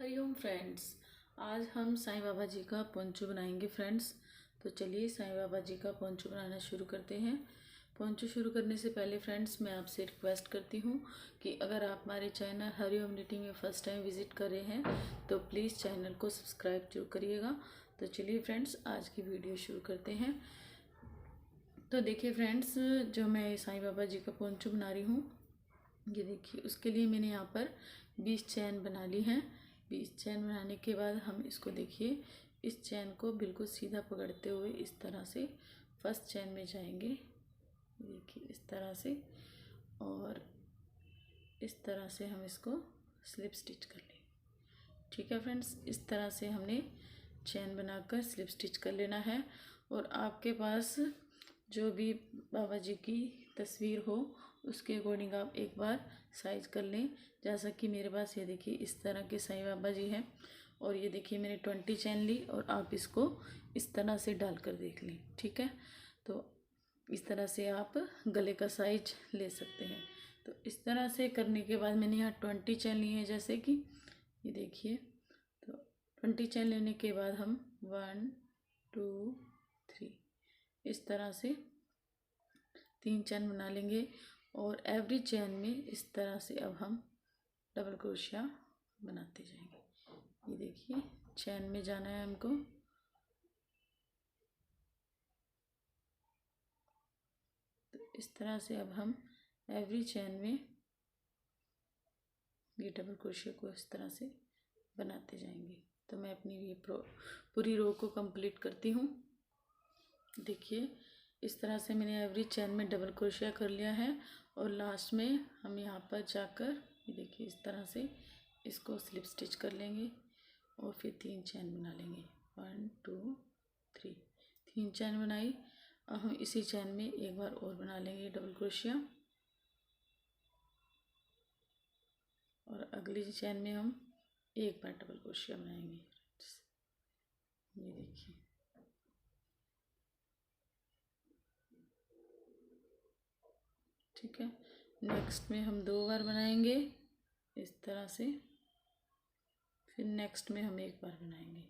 Hariom friends, आज हम साईं बाबा जी का पोंचू बनाएंगे फ्रेंड्स। तो चलिए साईं बाबा जी का पोंचू बनाना शुरू करते हैं। पोंचू शुरू करने से पहले फ्रेंड्स मैं आपसे रिक्वेस्ट करती हूँ कि अगर आप हमारे चैनल हरिओम निटिंग में फ़र्स्ट टाइम विज़िट कर रहे हैं तो प्लीज़ चैनल को सब्सक्राइब जरूर करिएगा। तो चलिए फ्रेंड्स आज की वीडियो शुरू करते हैं। तो देखिए फ्रेंड्स, जो मैं साईं बाबा जी का पोंचू बना रही हूँ, ये देखिए, उसके लिए मैंने यहाँ पर 20 चैन बना ली हैं। 20 चैन बनाने के बाद हम इसको देखिए, इस चैन को बिल्कुल सीधा पकड़ते हुए इस तरह से फर्स्ट चैन में जाएंगे, देखिए इस तरह से, और इस तरह से हम इसको स्लिप स्टिच कर लेंगे। ठीक है फ्रेंड्स, इस तरह से हमने चैन बनाकर स्लिप स्टिच कर लेना है। और आपके पास जो भी बाबा जी की तस्वीर हो उसके अकॉर्डिंग आप एक बार साइज कर लें। जैसा कि मेरे पास ये देखिए इस तरह के साईं बाबा जी हैं, और ये देखिए मैंने 20 चैन ली, और आप इसको इस तरह से डाल कर देख लें। ठीक है, तो इस तरह से आप गले का साइज ले सकते हैं। तो इस तरह से करने के बाद मैंने यहाँ 20 चैन ली है, जैसे कि ये देखिए। तो 20 चैन लेने के बाद हम 1 2 3 इस तरह से 3 चैन बना लेंगे, और एवरी चैन में इस तरह से अब हम डबल क्रोशिया बनाते जाएंगे। ये देखिए चैन में जाना है हमको। तो इस तरह से अब हम एवरी चैन में ये डबल क्रोशिया को इस तरह से बनाते जाएंगे। तो मैं अपनी ये पूरी रो को कंप्लीट करती हूँ। देखिए इस तरह से मैंने एवरी चैन में डबल क्रोशिया कर लिया है, और लास्ट में हम यहाँ पर जाकर ये देखिए इस तरह से इसको स्लिप स्टिच कर लेंगे, और फिर 3 चैन बना लेंगे। 1 2 3 3 चैन बनाई। अब हम इसी चैन में एक बार और बना लेंगे डबल क्रोशिया, और अगली चैन में हम एक बार डबल क्रोशिया बनाएंगे। ये देखिए, ठीक है। नेक्स्ट में हम 2 बार बनाएंगे इस तरह से, फिर नेक्स्ट में हम एक बार बनाएंगे।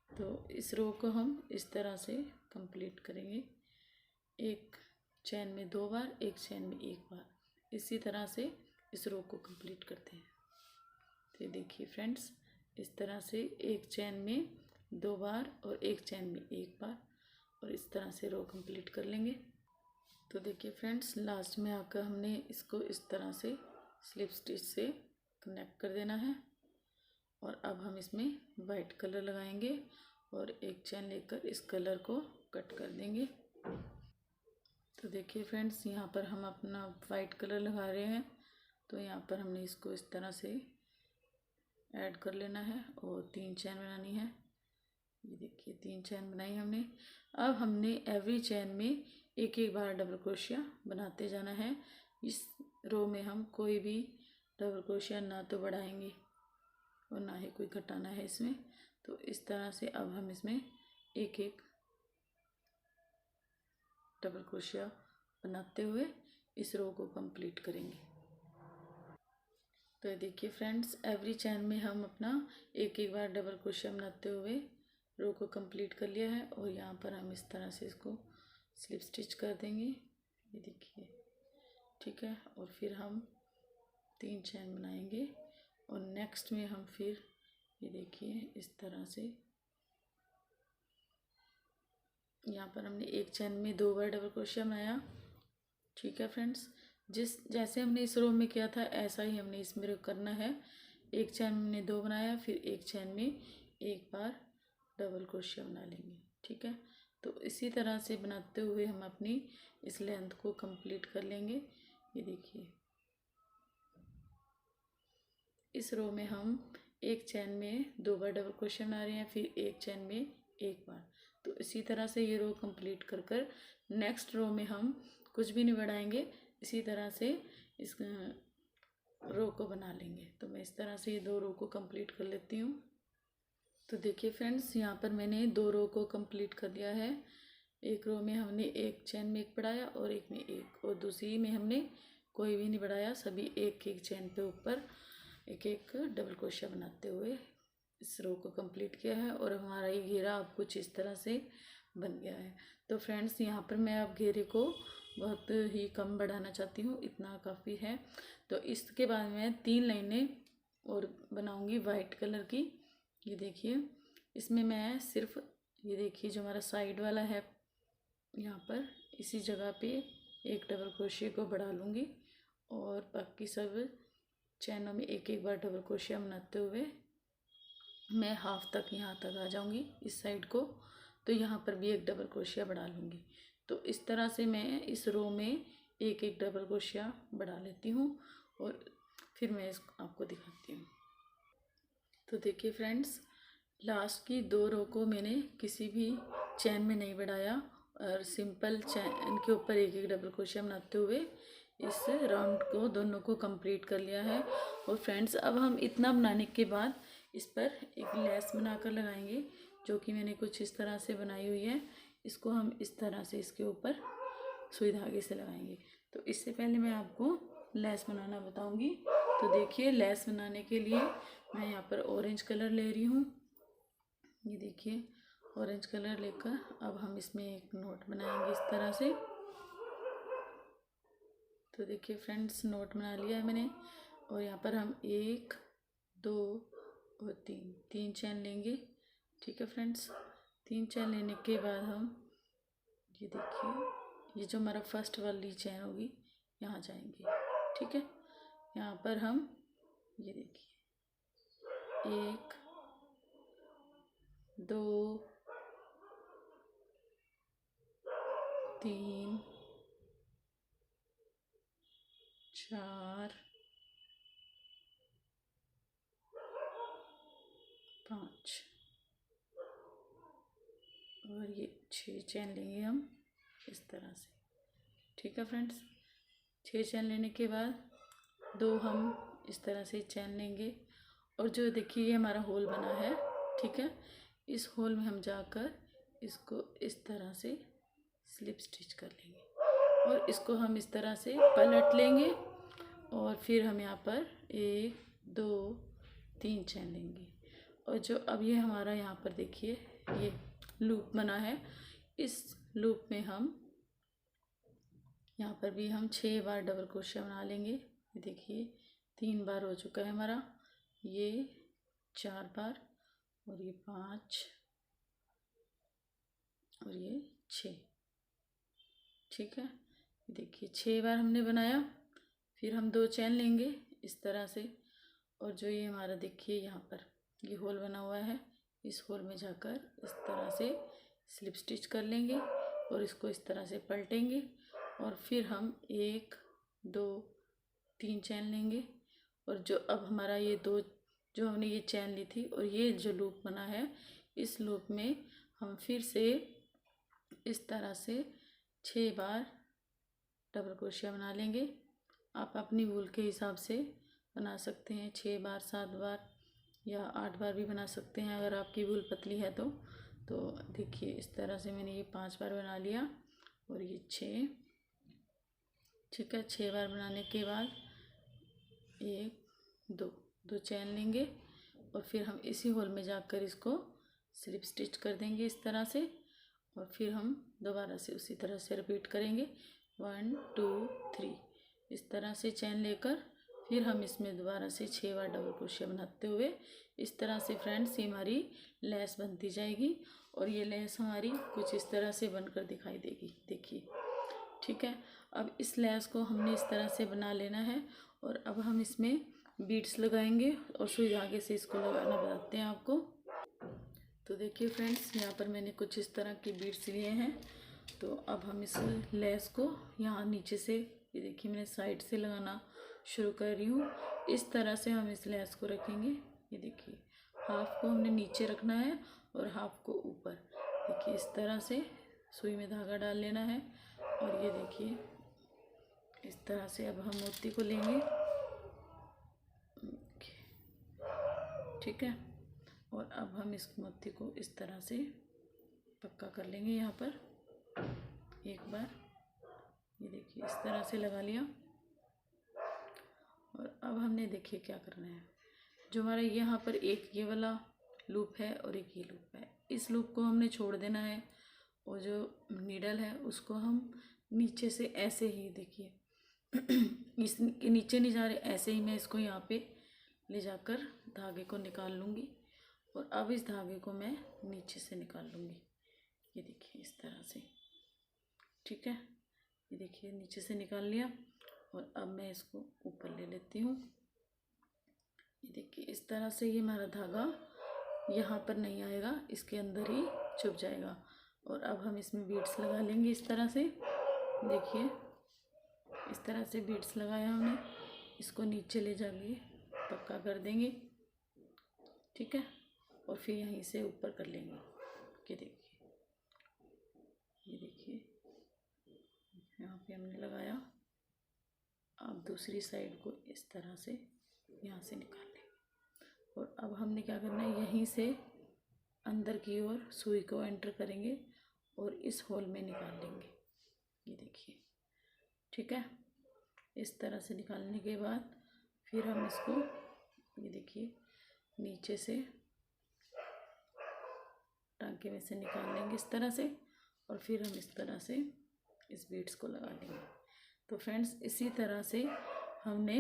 तो इस रो को हम इस तरह से कंप्लीट करेंगे। एक चैन में 2 बार, एक चैन में एक बार, इसी तरह से इस रो को कंप्लीट करते हैं। तो देखिए फ्रेंड्स, इस तरह से एक चैन में 2 बार और एक चैन में एक बार, और इस तरह से रो कंप्लीट कर लेंगे। तो देखिए फ्रेंड्स, लास्ट में आकर हमने इसको इस तरह से स्लिप स्टिच से कनेक्ट कर देना है, और अब हम इसमें वाइट कलर लगाएंगे, और एक चैन लेकर इस कलर को कट कर देंगे। तो देखिए फ्रेंड्स, यहाँ पर हम अपना वाइट कलर लगा रहे हैं, तो यहाँ पर हमने इसको इस तरह से ऐड कर लेना है, और 3 चैन बनानी है। ये देखिए 3 चैन बनाई हमने। अब हमने एवरी चैन में एक एक बार डबल क्रोशिया बनाते जाना है। इस रो में हम कोई भी डबल क्रोशिया ना तो बढ़ाएंगे और ना ही कोई घटाना है इसमें। तो इस तरह से अब हम इसमें एक एक डबल क्रोशिया बनाते हुए इस रो को कंप्लीट करेंगे। तो देखिए फ्रेंड्स, एवरी चैन में हम अपना एक एक बार डबल क्रोशिया बनाते हुए रो को कंप्लीट कर लिया है, और यहाँ पर हम इस तरह से इसको स्लिप स्टिच कर देंगे। ये देखिए, ठीक है। और फिर हम 3 चैन बनाएंगे, और नेक्स्ट में हम फिर ये देखिए इस तरह से यहाँ पर हमने एक चैन में 2 बार डबल क्रोशिया बनाया। ठीक है फ्रेंड्स, जैसे हमने इस रो में किया था ऐसा ही हमने इसमें करना है। एक चैन में हमने 2 बनाया, फिर एक चैन में एक बार डबल क्रोशिया बना लेंगे। ठीक है, तो इसी तरह से बनाते हुए हम अपनी इस लेंथ को कंप्लीट कर लेंगे। ये देखिए, इस रो में हम एक चैन में 2 बार डबल क्रोशिया बना रहे हैं, फिर एक चैन में एक बार। तो इसी तरह से ये रो कंप्लीट कर कर नेक्स्ट रो में हम कुछ भी नहीं बढ़ाएंगे, इसी तरह से इस रो को बना लेंगे। तो मैं इस तरह से ये 2 रो को कंप्लीट कर लेती हूँ। तो देखिए फ्रेंड्स, यहाँ पर मैंने 2 रो को कंप्लीट कर लिया है। एक रो में हमने एक चैन में एक बढ़ाया, और एक में एक, और दूसरी में हमने कोई भी नहीं बढ़ाया, सभी एक एक चैन पे ऊपर एक एक डबल क्रोशिया बनाते हुए इस रो को कंप्लीट किया है और हमारा ये घेरा अब कुछ इस तरह से बन गया है। तो फ्रेंड्स यहाँ पर मैं अब घेरे को बहुत ही कम बढ़ाना चाहती हूँ, इतना काफ़ी है। तो इसके बाद मैं 3 लाइनें और बनाऊँगी वाइट कलर की। ये देखिए, इसमें मैं सिर्फ ये देखिए जो हमारा साइड वाला है यहाँ पर इसी जगह पे एक डबल क्रोशिया को बढ़ा लूँगी और बाकी सब चैनों में एक एक बार डबल क्रोशिया बनाते हुए मैं हाफ तक यहाँ तक आ जाऊँगी इस साइड को। तो यहाँ पर भी एक डबल क्रोशिया बढ़ा लूँगी। तो इस तरह से मैं इस रो में एक एक डबल क्रोशिया बढ़ा लेती हूँ और फिर मैं इसको आपको दिखाती हूँ। तो देखिए फ्रेंड्स, लास्ट की 2 रो को मैंने किसी भी चैन में नहीं बढ़ाया और सिंपल चैन के ऊपर एक एक डबल क्रोशिया बनाते हुए इस राउंड को दोनों को कंप्लीट कर लिया है। और फ्रेंड्स, अब हम इतना बनाने के बाद इस पर एक लेस बनाकर लगाएंगे, जो कि मैंने कुछ इस तरह से बनाई हुई है। इसको हम इस तरह से इसके ऊपर सुई धागे से लगाएंगे। तो इससे पहले मैं आपको लेस बनाना बताऊंगी। तो देखिए, लेस बनाने के लिए मैं यहाँ पर ऑरेंज कलर ले रही हूँ। ये देखिए, ऑरेंज कलर लेकर अब हम इसमें एक नोट बनाएंगे इस तरह से। तो देखिए फ्रेंड्स, नोट बना लिया है मैंने और यहाँ पर हम 1 2 और 3 चैन लेंगे। ठीक है फ्रेंड्स, 3 चैन लेने के बाद हम ये देखिए, ये जो हमारा फर्स्ट वाली चैन होगी यहाँ जाएंगे। ठीक है, यहाँ पर हम ये देखिए 1 2 3 4 5 और ये 6 चैन लेंगे हम इस तरह से। ठीक है फ्रेंड्स, 6 चैन लेने के बाद 2 हम इस तरह से चैन लेंगे और जो देखिए ये हमारा होल बना है, ठीक है, इस होल में हम जाकर इसको इस तरह से स्लिप स्टिच कर लेंगे और इसको हम इस तरह से पलट लेंगे और फिर हम यहाँ पर 1 2 3 चैन लेंगे। और जो अब ये हमारा यहाँ पर देखिए ये लूप बना है, इस लूप में हम यहाँ पर भी हम 6 बार डबल क्रोशिया बना लेंगे। ये देखिए 3 बार हो चुका है हमारा, ये 4 बार और ये 5 और ये 6। ठीक है, ये देखिए 6 बार हमने बनाया। फिर हम 2 चैन लेंगे इस तरह से और जो ये हमारा देखिए यहाँ पर ये होल बना हुआ है, इस होल में जाकर इस तरह से स्लिप स्टिच कर लेंगे और इसको इस तरह से पलटेंगे और फिर हम 1 2 3 चैन लेंगे और जो अब हमारा ये 2 जो हमने ये चैन ली थी और ये जो लूप बना है, इस लूप में हम फिर से इस तरह से 6 बार डबल क्रोशिया बना लेंगे। आप अपनी वूल के हिसाब से बना सकते हैं, 6 बार 7 बार या 8 बार भी बना सकते हैं अगर आपकी वूल पतली है तो। देखिए इस तरह से मैंने ये 5 बार बना लिया और ये 6। ठीक है, 6 बार बनाने के बाद 1 2 चैन लेंगे और फिर हम इसी होल में जाकर इसको स्लिप स्टिच कर देंगे इस तरह से और फिर हम दोबारा से उसी तरह से रिपीट करेंगे 1 2 3 इस तरह से चैन लेकर फिर हम इसमें दोबारा से 6 बार डबल क्रोशिया बनाते हुए इस तरह से फ्रेंड्स ये हमारी लेस बनती जाएगी और ये लेस हमारी कुछ इस तरह से बनकर दिखाई देगी। देखिए, ठीक है, अब इस लेस को हमने इस तरह से बना लेना है और अब हम इसमें बीड्स लगाएंगे और सुई धागे से इसको लगाना बताते हैं आपको। तो देखिए फ्रेंड्स, यहाँ पर मैंने कुछ इस तरह की बीड्स लिए हैं। तो अब हम इस लेस को यहाँ नीचे से ये देखिए मैंने साइड से लगाना शुरू कर रही हूँ। इस तरह से हम इस लेस को रखेंगे। ये देखिए, हाफ को हमने नीचे रखना है और हाफ को ऊपर। देखिए इस तरह से सुई में धागा डाल लेना है और ये देखिए इस तरह से अब हम मोती को लेंगे। ठीक है, और अब हम इस मोती को इस तरह से पक्का कर लेंगे यहाँ पर एक बार। ये देखिए इस तरह से लगा लिया और अब हमने देखिए क्या करना है। जो हमारा यहाँ पर एक ये वाला लूप है और एक ये लूप है। इस लूप को हमने छोड़ देना है और जो नीडल है उसको हम नीचे से ऐसे ही देखिए इसके नीचे नहीं जा रहे, ऐसे ही मैं इसको यहाँ पे ले जाकर धागे को निकाल लूँगी और अब इस धागे को मैं नीचे से निकाल लूँगी। ये देखिए इस तरह से, ठीक है। ये देखिए नीचे से निकाल लिया और अब मैं इसको ऊपर ले लेती हूँ। ये देखिए इस तरह से ये हमारा धागा यहाँ पर नहीं आएगा, इसके अंदर ही छुप जाएगा। और अब हम इसमें बीड्स लगा लेंगे इस तरह से। देखिए इस तरह से बीड्स लगाया हमने, इसको नीचे ले जाके पक्का कर देंगे, ठीक है। और फिर यहीं से ऊपर कर लेंगे। ये देखिए, ये देखिए यहाँ पे हमने लगाया। अब दूसरी साइड को इस तरह से यहाँ से निकाल लेंगे और अब हमने क्या करना है, यहीं से अंदर की ओर सुई को एंटर करेंगे और इस होल में निकाल लेंगे। ये देखिए, ठीक है। इस तरह से निकालने के बाद फिर हम इसको ये देखिए नीचे से टांके में से निकाल लेंगे इस तरह से और फिर हम इस तरह से इस बीड्स को लगा लेंगे। तो फ्रेंड्स इसी तरह से हमने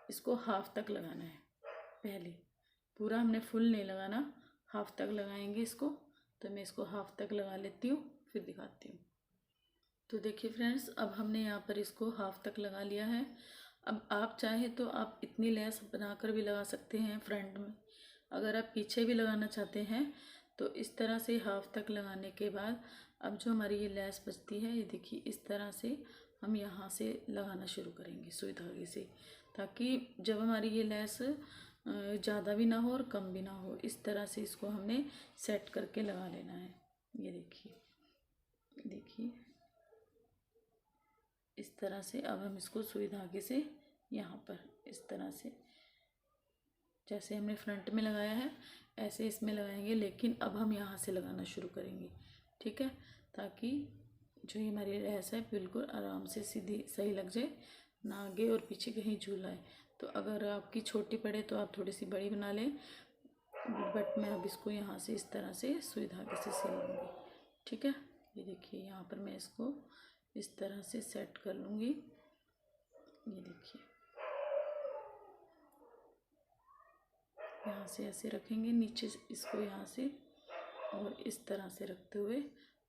इसको हाफ तक लगाना है। पहले पूरा हमने फुल नहीं लगाना, हाफ तक लगाएंगे इसको। तो मैं इसको हाफ तक लगा लेती हूँ, फिर दिखाती हूँ। तो देखिए फ्रेंड्स, अब हमने यहाँ पर इसको हाफ तक लगा लिया है। अब आप चाहे तो आप इतनी लेस बनाकर भी लगा सकते हैं फ्रंट में। अगर आप पीछे भी लगाना चाहते हैं तो इस तरह से हाफ तक लगाने के बाद अब जो हमारी ये लेस बचती है, ये देखिए इस तरह से हम यहाँ से लगाना शुरू करेंगे सुई धागे से, ताकि जब हमारी ये लेस ज़्यादा भी ना हो और कम भी ना हो, इस तरह से इसको हमने सेट करके लगा लेना है। ये देखिए, देखिए इस तरह से अब हम इसको सुई धागे से यहाँ पर इस तरह से जैसे हमने फ्रंट में लगाया है ऐसे इसमें लगाएंगे, लेकिन अब हम यहाँ से लगाना शुरू करेंगे, ठीक है। ताकि जो ये हमारी लेस है बिल्कुल आराम से सीधी सही लग जाए, ना आगे और पीछे कहीं झूला है। तो अगर आपकी छोटी पड़े तो आप थोड़ी सी बड़ी बना लें, बट मैं अब इसको यहाँ से इस तरह से सुई धागे से सिल लूँगी, ठीक है। ये देखिए यहाँ पर मैं इसको इस तरह से सेट कर लूँगी। ये देखिए यहाँ से ऐसे रखेंगे, नीचे इसको यहाँ से और इस तरह से रखते हुए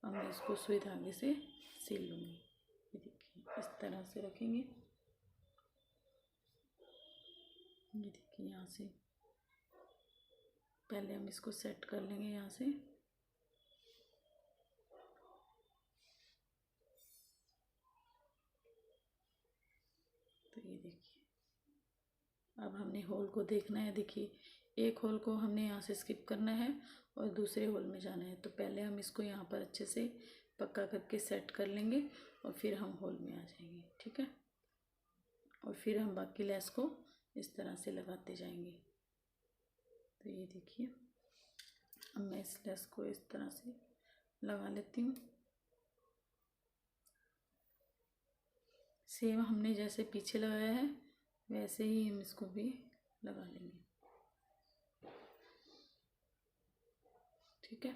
अब मैं इसको सुई धागे से सिल लूँगी। ये देखिए इस तरह से रखेंगे। ये देखिए यहाँ से पहले हम इसको सेट कर लेंगे यहाँ से। तो ये देखिए अब हमने होल को देखना है। देखिए एक होल को हमने यहाँ से स्किप करना है और दूसरे होल में जाना है। तो पहले हम इसको यहाँ पर अच्छे से पक्का करके सेट कर लेंगे और फिर हम होल में आ जाएंगे, ठीक है। और फिर हम बाकी लेस को इस तरह से लगाते जाएंगे। तो ये देखिए अब मैं इस लेस को इस तरह से लगा लेती हूँ। सेम हमने जैसे पीछे लगाया है वैसे ही हम इसको भी लगा लेंगे, ठीक है।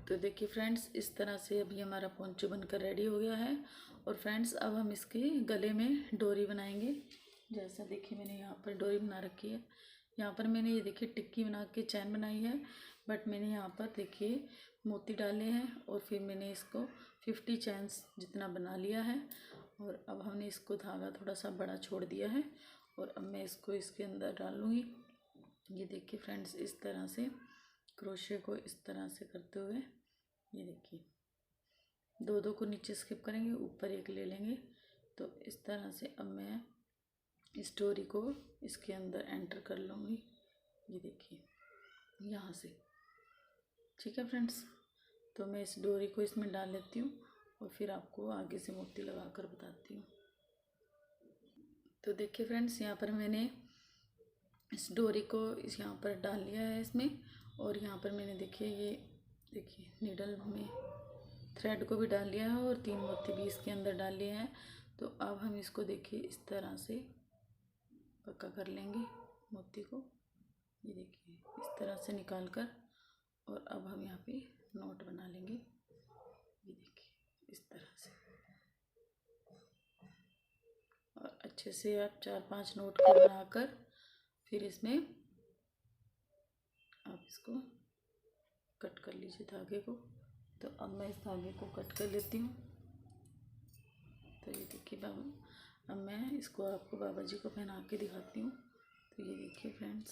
तो देखिए फ्रेंड्स इस तरह से अभी हमारा पोंचो बनकर रेडी हो गया है। और फ्रेंड्स अब हम इसके गले में डोरी बनाएंगे। जैसा देखिए मैंने यहाँ पर डोरी बना रखी है। यहाँ पर मैंने ये देखिए टिक्की बना के चैन बनाई है, बट मैंने यहाँ पर देखिए मोती डाले हैं और फिर मैंने इसको 50 चैन्स जितना बना लिया है। और अब हमने इसको धागा थोड़ा सा बड़ा छोड़ दिया है और अब मैं इसको इसके अंदर डालूँगी। ये देखिए फ्रेंड्स इस तरह से क्रोशे को इस तरह से करते हुए ये देखिए दो दो को नीचे स्किप करेंगे, ऊपर एक ले लेंगे। तो इस तरह से अब मैं इस डोरी को इसके अंदर एंटर कर लूँगी। ये देखिए यहाँ से, ठीक है फ्रेंड्स। तो मैं इस डोरी को इसमें डाल लेती हूँ और फिर आपको आगे से मोती लगा कर बताती हूँ। तो देखिए फ्रेंड्स यहाँ पर मैंने इस डोरी को इस यहाँ पर डाल लिया है इसमें, और यहाँ पर मैंने देखिए ये देखिए नीडल में थ्रेड को भी डाल लिया है और 3 मोती भी इसके अंदर डाल लिए हैं। तो अब हम इसको देखिए इस तरह से पक्का कर लेंगे मोती को। से निकाल कर, और अब हम यहाँ पे नोट बना लेंगे। ये देखिए इस तरह से, और अच्छे से आप 4-5 नोट को बनाकर फिर इसमें आप इसको कट कर लीजिए धागे को। तो अब मैं इस धागे को कट कर लेती हूँ। तो ये देखिए अब मैं इसको आपको बाबा जी को पहना के दिखाती हूँ। तो ये देखिए फ्रेंड्स,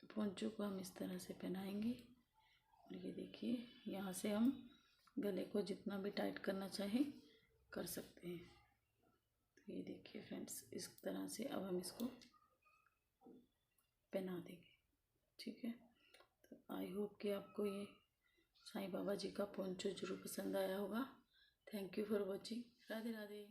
पोंचो को हम इस तरह से पहनाएंगे, और ये देखिए यहाँ से हम गले को जितना भी टाइट करना चाहें कर सकते हैं। तो ये देखिए फ्रेंड्स, इस तरह से अब हम इसको पहना देंगे। ठीक है, तो आई होप कि आपको ये साईं बाबा जी का पोंचो जरूर पसंद आया होगा। Thank you for watching. Radhe Radhe.